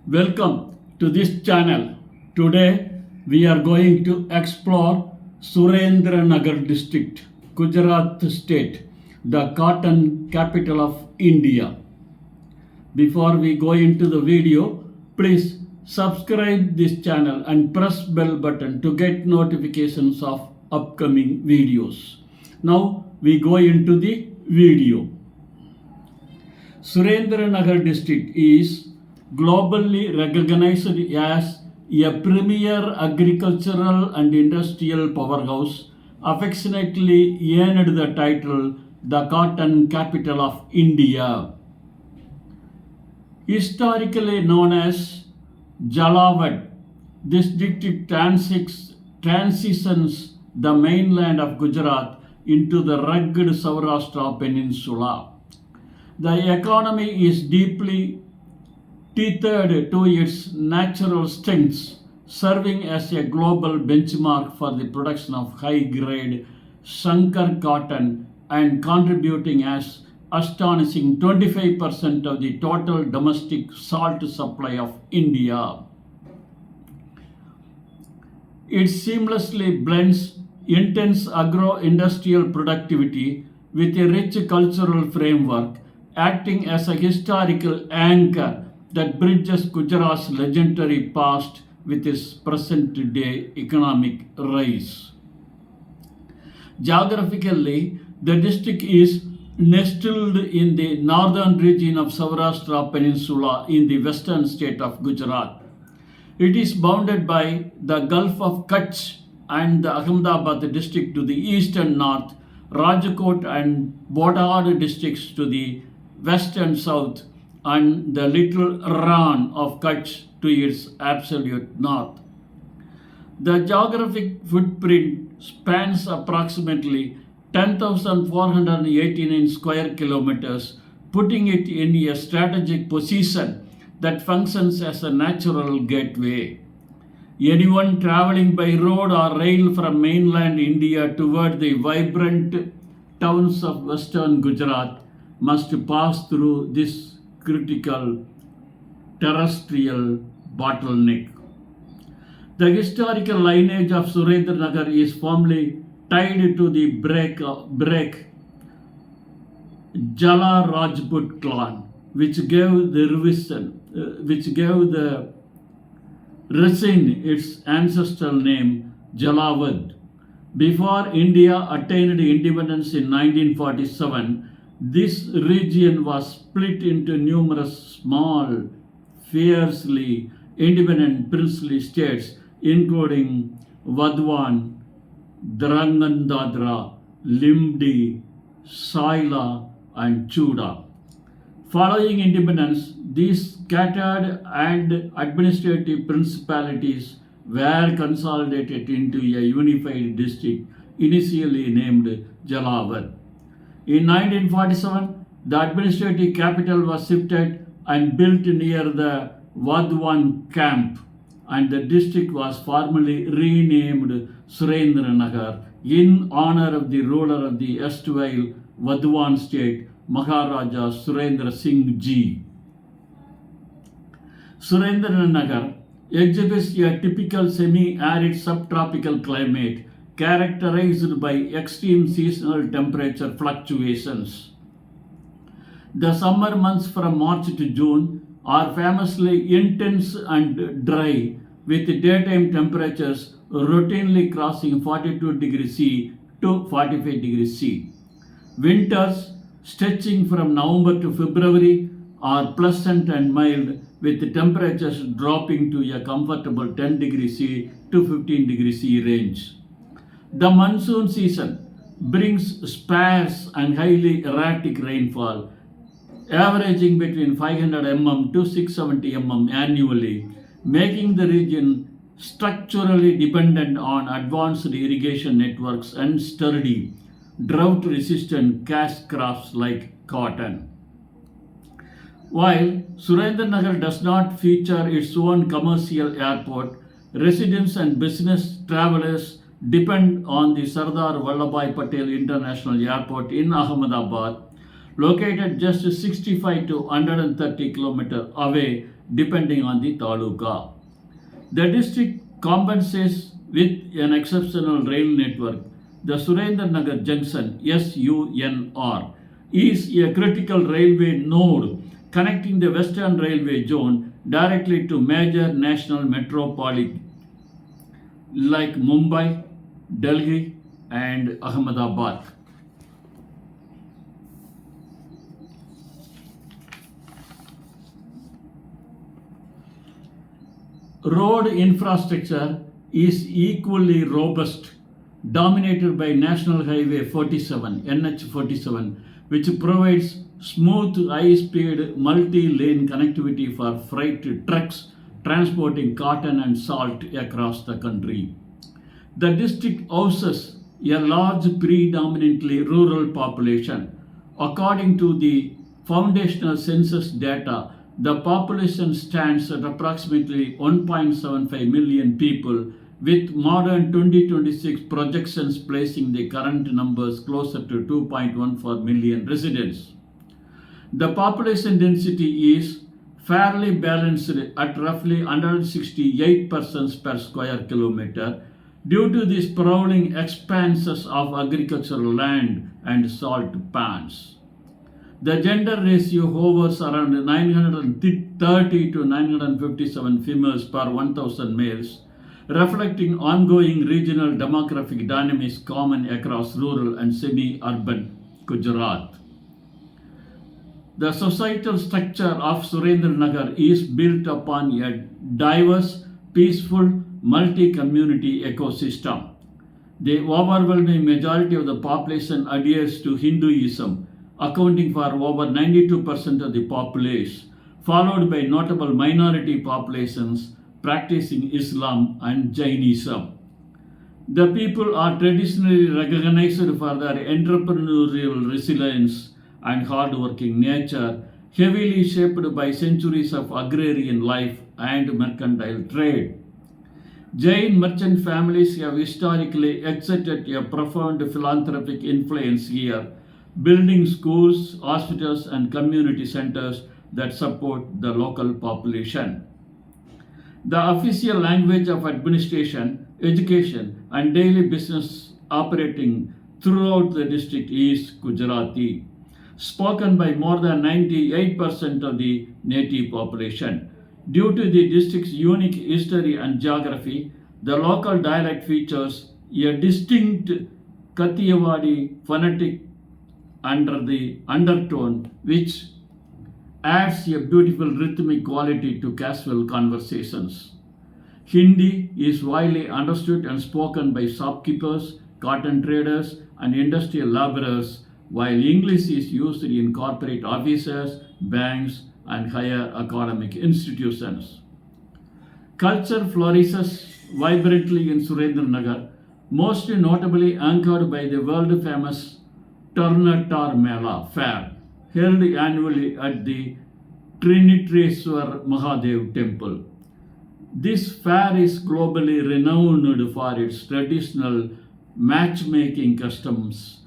Welcome to this channel. Today we are going to explore Surendranagar District, Gujarat State, the cotton capital of India. Before we go into the video, please subscribe this channel and press bell button to get notifications of upcoming videos. Now we go into the video. Surendranagar District is globally recognized as a premier agricultural and industrial powerhouse, affectionately earned the title the cotton capital of India. Historically known as Jalavad, this district transitions the mainland of Gujarat into the rugged Saurashtra Peninsula. The economy is deeply tethered to its natural strengths, serving as a global benchmark for the production of high-grade Shankar cotton and contributing as astonishing 25% of the total domestic salt supply of India. It seamlessly blends intense agro-industrial productivity with a rich cultural framework, acting as a historical anchor that bridges Gujarat's legendary past with its present-day economic rise. Geographically, the district is nestled in the northern region of Saurashtra Peninsula in the western state of Gujarat. It is bounded by the Gulf of Kutch and the Ahmedabad district to the east and north, Rajkot and Bodad districts to the west and south, and the little Ran of Kutch to its absolute north. The geographic footprint spans approximately 10,489 square kilometers, putting it in a strategic position that functions as a natural gateway. Anyone traveling by road or rail from mainland India toward the vibrant towns of western Gujarat must pass through this critical terrestrial bottleneck. The historical lineage of Surendranagar is firmly tied to the Brek Jala Rajput clan, which gave the resin its ancestral name Jalavad. Before India attained independence in 1947, this region was split into numerous small, fiercely independent princely states, including Vadwan, Drangan-Dadra, Limdi, Saila, and Chuda. Following independence, these scattered and administrative principalities were consolidated into a unified district, initially named Jalavad. In 1947, the administrative capital was shifted and built near the Vadwan camp, and the district was formally renamed Surendranagar in honor of the ruler of the erstwhile Vadwan state, Maharaja Surendra Singh Ji. Surendranagar exhibits a typical semi-arid subtropical climate characterized by extreme seasonal temperature fluctuations. The summer months from March to June are famously intense and dry, with daytime temperatures routinely crossing 42 degrees C to 45 degrees C. Winters, stretching from November to February, are pleasant and mild, with temperatures dropping to a comfortable 10 degrees C to 15 degrees C range. The monsoon season brings sparse and highly erratic rainfall, averaging between 500 mm to 670 mm annually, making the region structurally dependent on advanced irrigation networks and sturdy, drought-resistant cash crops like cotton. While Surendranagar does not feature its own commercial airport, residents and business travelers depend on the Sardar Vallabhbhai Patel International Airport in Ahmedabad, located just 65 to 130 km away depending on the taluka. The district compensates with an exceptional rail network. The Surendranagar Junction (SUNR) is a critical railway node connecting the Western Railway Zone directly to major national metropolises like Mumbai, Delhi, and Ahmedabad. Road infrastructure is equally robust, dominated by National Highway 47 (NH47), which provides smooth, high-speed, multi-lane connectivity for freight trucks transporting cotton and salt across the country. The district houses a large, predominantly rural population. According to the foundational census data, the population stands at approximately 1.75 million people, with modern 2026 projections placing the current numbers closer to 2.14 million residents. The population density is fairly balanced at roughly 168 persons per square kilometer due to the sprawling expanses of agricultural land and salt pans. The gender ratio hovers around 930 to 957 females per 1000 males, reflecting ongoing regional demographic dynamics common across rural and semi-urban Gujarat. The societal structure of Surendranagar is built upon a diverse, peaceful, multi-community ecosystem. The overwhelming majority of the population adheres to Hinduism, accounting for over 92% of the populace, followed by notable minority populations practicing Islam and Jainism. The people are traditionally recognized for their entrepreneurial resilience and hard-working nature, heavily shaped by centuries of agrarian life and mercantile trade. Jain merchant families have historically exerted a profound philanthropic influence here, building schools, hospitals, and community centers that support the local population. The official language of administration, education, and daily business operating throughout the district is Gujarati, spoken by more than 98% of the native population. Due to the district's unique history and geography, the local dialect features a distinct Kathiawadi phonetic under the undertone, which adds a beautiful rhythmic quality to casual conversations. Hindi is widely understood and spoken by shopkeepers, cotton traders, and industrial laborers, while English is used in corporate offices, banks, and higher academic institutions. Culture flourishes vibrantly in Surendranagar, most notably anchored by the world famous Tarnatar Mela fair, held annually at the Trinitreswar Mahadev temple. This fair is globally renowned for its traditional matchmaking customs,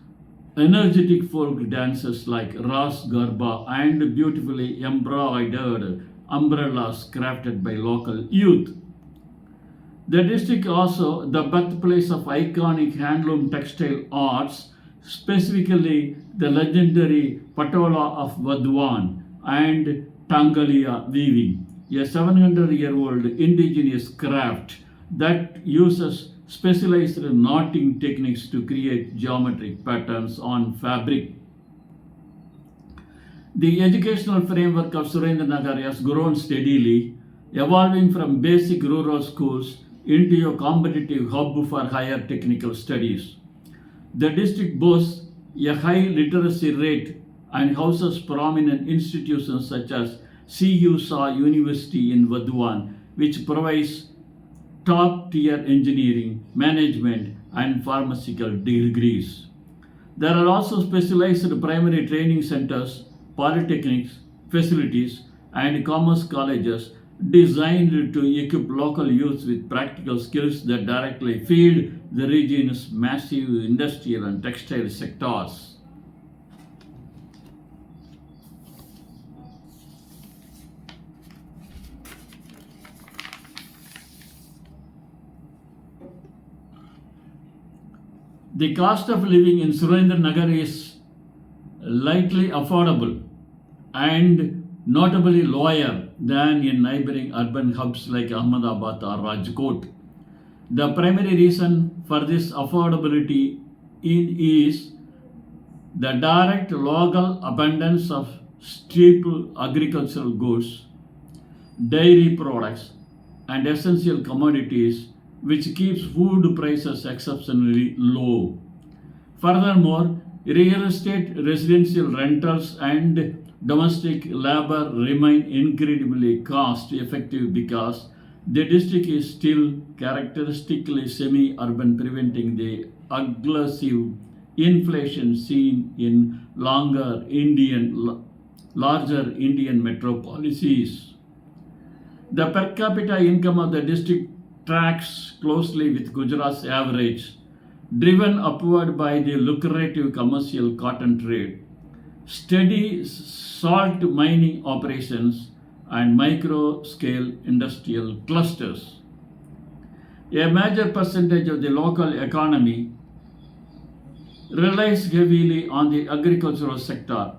energetic folk dances like Ras Garba, and beautifully embroidered umbrellas crafted by local youth. The district also the birthplace of iconic handloom textile arts, specifically the legendary Patola of Vadwan and Tangalia weaving, a 700-year-old indigenous craft that uses specialized knotting techniques to create geometric patterns on fabric. The educational framework of Surendranagar has grown steadily, evolving from basic rural schools into a competitive hub for higher technical studies. The district boasts a high literacy rate and houses prominent institutions such as CUSA University in Vadwan, which provides top-tier engineering, management, and pharmaceutical degrees. There are also specialized primary training centers, polytechnics, facilities, and commerce colleges designed to equip local youth with practical skills that directly feed the region's massive industrial and textile sectors. The cost of living in Surendranagar is lightly affordable and notably lower than in neighboring urban hubs like Ahmedabad or Rajkot. The primary reason for this affordability is the direct local abundance of staple agricultural goods, dairy products, and essential commodities, which keeps food prices exceptionally low. Furthermore, real estate, residential rentals, and domestic labor remain incredibly cost effective because the district is still characteristically semi urban, preventing the aggressive inflation seen in larger Indian metropolises. The per capita income of the district tracks closely with Gujarat's average, driven upward by the lucrative commercial cotton trade, steady salt mining operations, and micro scale industrial clusters. A major percentage of the local economy relies heavily on the agricultural sector,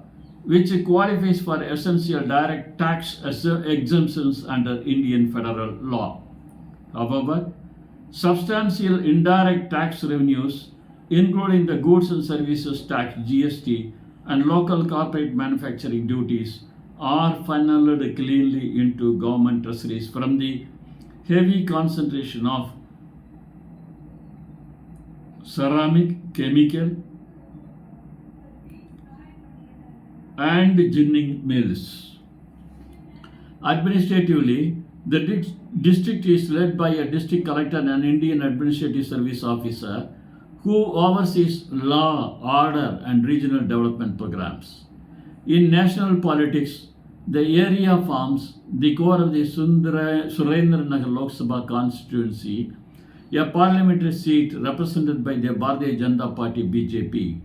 which qualifies for essential direct tax exemptions under Indian federal law. However, substantial indirect tax revenues, including the goods and services tax (GST) and local corporate manufacturing duties, are funneled cleanly into government treasuries from the heavy concentration of ceramic, chemical, and ginning mills. Administratively, the district is led by a district collector and an Indian Administrative Service officer who oversees law, order, and regional development programs. In national politics, the area forms the core of the Surendranagar Lok Sabha constituency, a parliamentary seat represented by the Bharatiya Janata Party (BJP).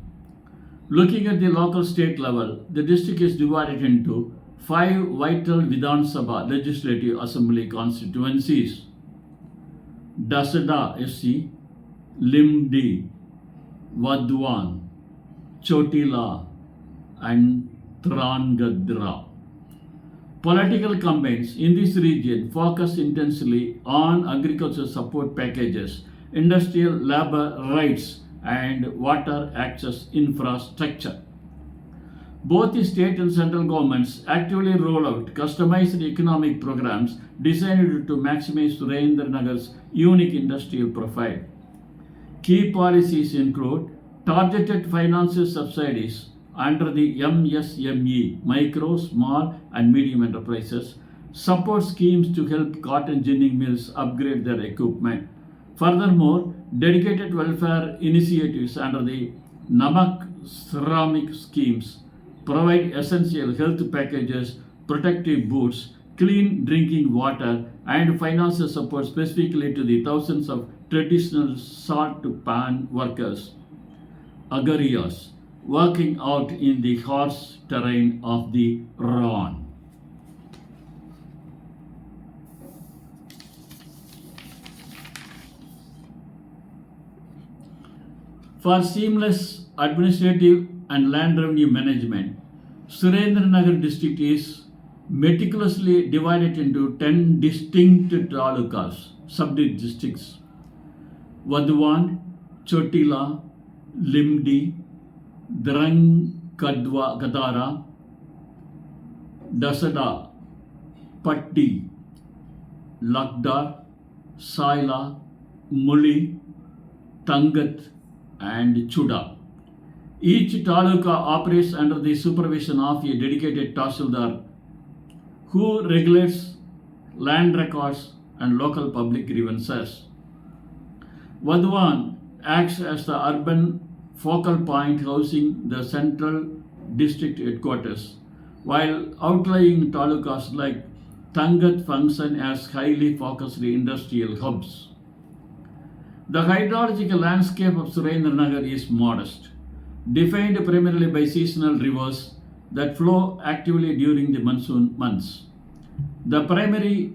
Looking at the local state level, the district is divided into 5 vital Vidhan Sabha legislative assembly constituencies: Dasada SC, Limdi, Vadwan, Chotila, and Trangadra. Political campaigns in this region focus intensely on agricultural support packages, industrial labor rights, and water access infrastructure. Both the state and central governments actively roll out customized economic programs designed to maximize Surendranagar's unique industrial profile. Key policies include targeted financial subsidies under the MSME, micro, small, and medium enterprises, support schemes to help cotton ginning mills upgrade their equipment. Furthermore, dedicated welfare initiatives under the Namak ceramic schemes provide essential health packages, protective boots, clean drinking water, and financial support specifically to the thousands of traditional salt pan workers, agarias, working out in the harsh terrain of the Ran. For seamless administrative and land revenue management, Surendranagar district is meticulously divided into 10 distinct talukas, sub-districts: Vadwan, Chotila, Limdi, Kadara, Dasada, Patti, Lakdar, Saila, Muli, Tangat, and Chuda. Each taluka operates under the supervision of a dedicated Tahsildar who regulates land records and local public grievances. Vadwan acts as the urban focal point housing the central district headquarters, while outlying talukas like Tangat function as highly focused industrial hubs. The hydrological landscape of Surendranagar is modest, defined primarily by seasonal rivers that flow actively during the monsoon months. The primary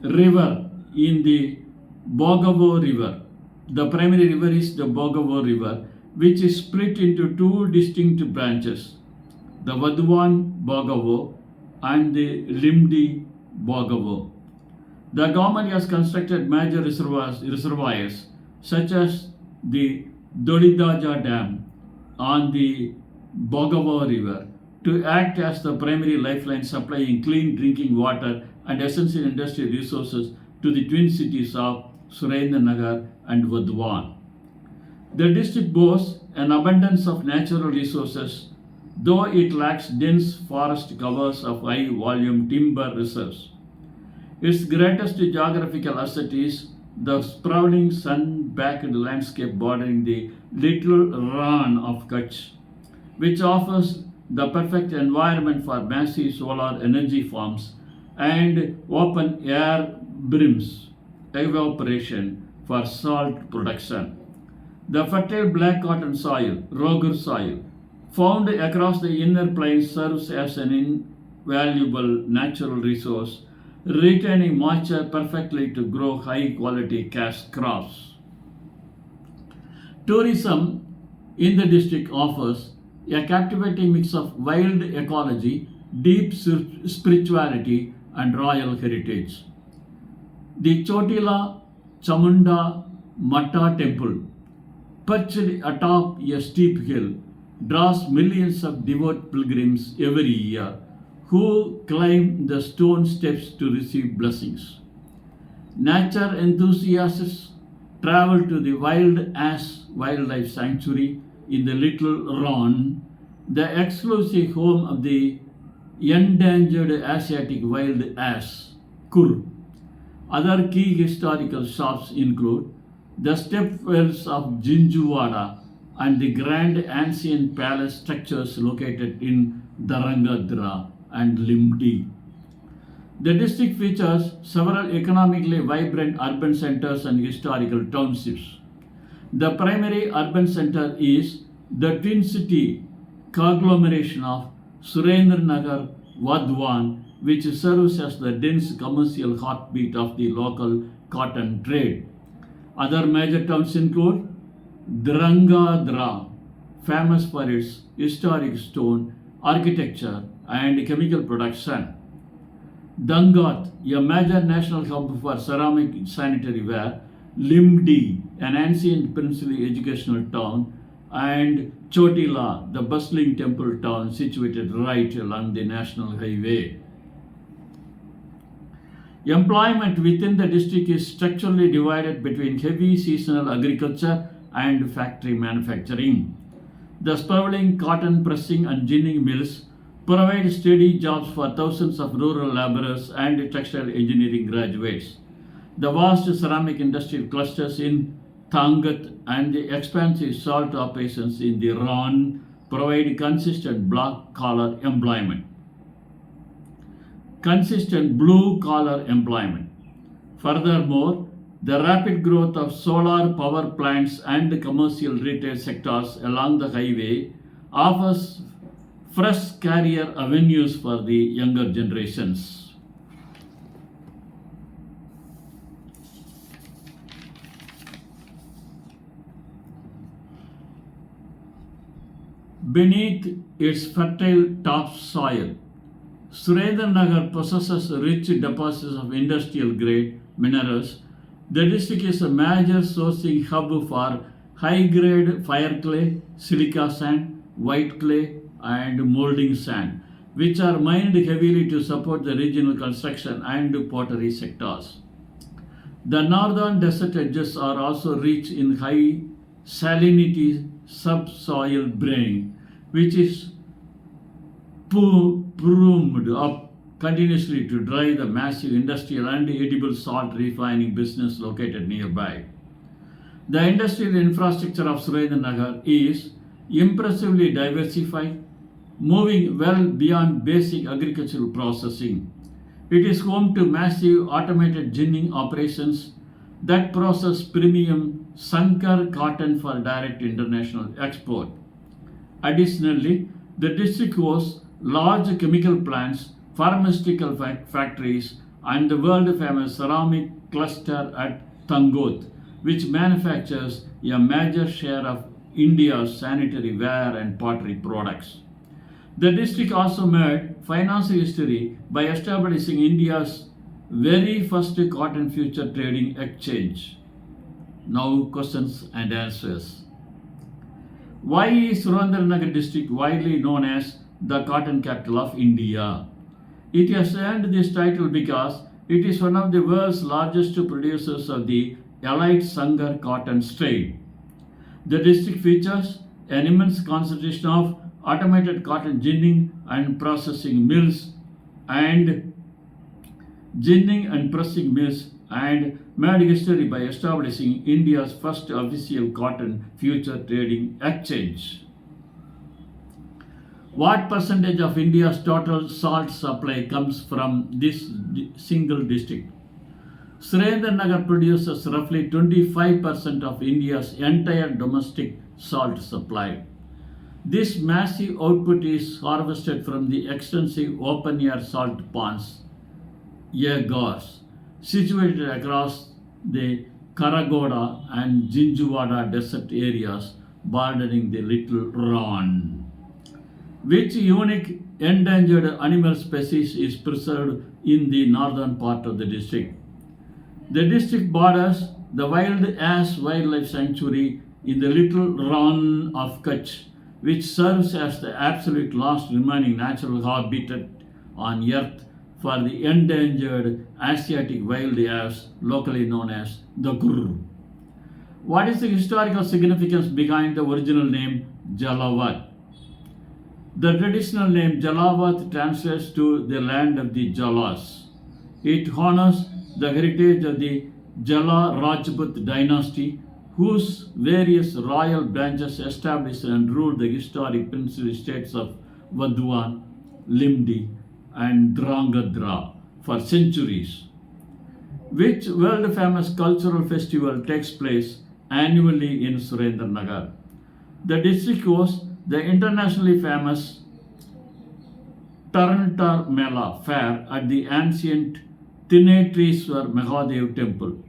river in the Bogavo River The primary river is the Bogavo River, which is split into two distinct branches, the Vadwan Bogavo and the Limdi Bogavo. The government has constructed major reservoirs such as the Dolidaja Dam on the Bogavo River to act as the primary lifeline supplying clean drinking water and essential industrial resources to the twin cities of Surendranagar and Vadwan. The district boasts an abundance of natural resources, though it lacks dense forest covers of high volume timber reserves. Its greatest geographical asset is the sprawling sun-baked landscape bordering the Little Rann of Kutch, which offers the perfect environment for massive solar energy farms and open air brims evaporation for salt production. The fertile black cotton soil, Rogur soil, found across the inner plains serves as an invaluable natural resource, retaining moisture perfectly to grow high quality cash crops. Tourism in the district offers a captivating mix of wild ecology, deep spirituality, and royal heritage. The Chotila Chamunda Matta temple, perched atop a steep hill, draws millions of devout pilgrims every year who climb the stone steps to receive blessings. Nature enthusiasts travel to the Wild Ass Wildlife Sanctuary in the Little Rann, the exclusive home of the endangered Asiatic wild ass, Kur. Other key historical shops include the stepwells of Jinjuwada and the grand ancient palace structures located in Dharangadra and Limdi. The district features several economically vibrant urban centers and historical townships. The primary urban center is the twin city conglomeration of Surendranagar Vadwan, which serves as the dense commercial heartbeat of the local cotton trade. Other major towns include Dharangadra, famous for its historic stone architecture and chemical production. Dangat, a major national hub for ceramic sanitary ware. Limdi, an ancient princely educational town. And Chotila, the bustling temple town situated right along the national highway. Employment within the district is structurally divided between heavy seasonal agriculture and factory manufacturing. The sprawling cotton pressing and ginning mills provide steady jobs for thousands of rural laborers and textile engineering graduates. The vast ceramic industrial clusters in Tangat and the expansive salt operations in the Rann provide consistent blue-collar employment. Furthermore, the rapid growth of solar power plants and commercial retail sectors along the highway offers fresh career avenues for the younger generations. Beneath its fertile topsoil, Surendranagar possesses rich deposits of industrial grade minerals. The district is a major sourcing hub for high grade fire clay, silica sand, white clay, and molding sand, which are mined heavily to support the regional construction and pottery sectors. The northern desert edges are also rich in high salinity subsoil brine, which is plumed up continuously to drive the massive industrial and edible salt refining business located nearby. The industrial infrastructure of Surendranagar is impressively diversified, moving well beyond basic agricultural processing. It is home to massive automated ginning operations that process premium Sankar cotton for direct international export. Additionally, the district hosts large chemical plants, pharmaceutical factories, and the world famous ceramic cluster at Tangot, which manufactures a major share of India's sanitary ware and pottery products. The district also made financial history by establishing India's very first cotton future trading exchange. Now, questions and answers. Why is Surendranagar district widely known as the cotton capital of India? It has earned this title because it is one of the world's largest producers of the elite Sangar cotton strain. The district features an immense concentration of automated cotton ginning and processing mills and made history by establishing India's first official cotton future trading exchange. What percentage of India's total salt supply comes from this single district? Surendranagar produces roughly 25% of India's entire domestic salt supply. This massive output is harvested from the extensive open-air salt ponds, yagars, situated across the Karagoda and Jinjhuwada desert areas bordering the Little Rann. Which unique endangered animal species is preserved in the northern part of the district? The district borders the Wild Ass Wildlife Sanctuary in the Little Rann of Kutch, which serves as the absolute last remaining natural habitat on Earth for the endangered Asiatic wild ass, locally known as the Gurr. What is the historical significance behind the original name Jalavat? The traditional name Jalavat translates to the land of the Jalas. It honors the heritage of the Jala Rajput dynasty, whose various royal branches established and ruled the historic princely states of Vadwan, Limdi, and Drangadra for centuries. Which world famous cultural festival takes place annually in Surendranagar? The district hosts the internationally famous Tarantar Mela fair at the ancient Tinetriswar Mahadev temple.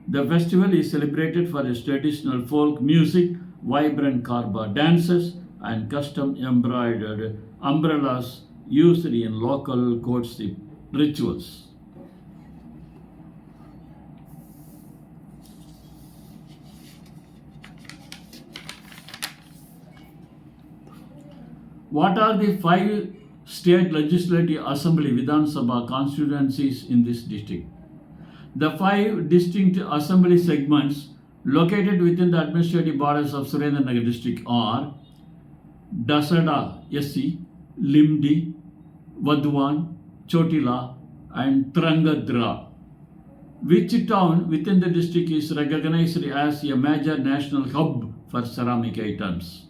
The festival is celebrated for its traditional folk music, vibrant Karba dances, and custom embroidered umbrellas used in local courtship rituals. What are the 5 state legislative assembly Vidhan Sabha constituencies in this district? The 5 distinct assembly segments located within the administrative borders of Surendranagar district are Dasada SC, Limdi, Vadwan, Chotila, and Trangadra. Which town within the district is recognized as a major national hub for ceramic items?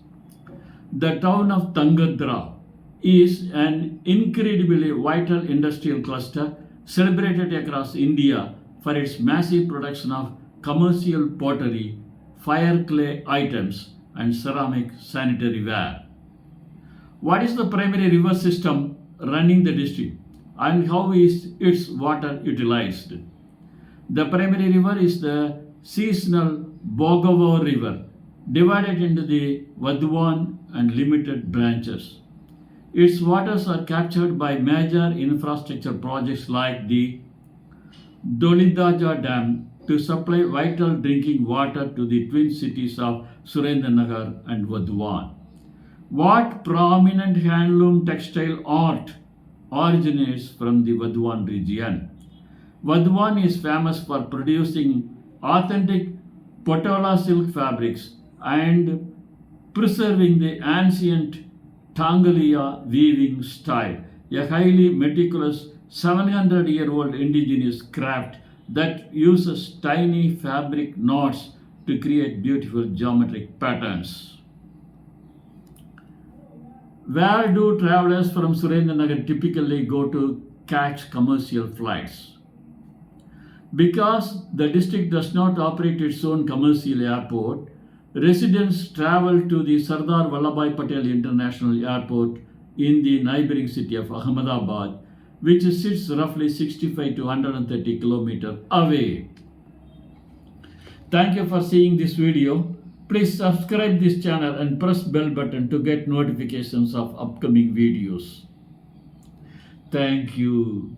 The town of Tangadra is an incredibly vital industrial cluster celebrated across India for its massive production of commercial pottery, fire clay items, and ceramic sanitary ware. What is the primary river system running the district and how is its water utilized? The primary river is the seasonal Bogavo River, divided into the Vadwan and limited branches. Its waters are captured by major infrastructure projects like the Dolidaja Dam to supply vital drinking water to the twin cities of Surendranagar and Vadwan. What prominent handloom textile art originates from the Vadwan region? Vadwan is famous for producing authentic Patola silk fabrics and preserving the ancient Tangalia weaving style, a highly meticulous 700-year-old indigenous craft that uses tiny fabric knots to create beautiful geometric patterns. Where do travelers from Surendranagar typically go to catch commercial flights? Because the district does not operate its own commercial airport, residents travel to the Sardar Vallabhbhai Patel International Airport in the neighboring city of Ahmedabad, which sits roughly 65 to 130 kilometers away. Thank you for seeing this video. Please subscribe this channel and press bell button to get notifications of upcoming videos. Thank you.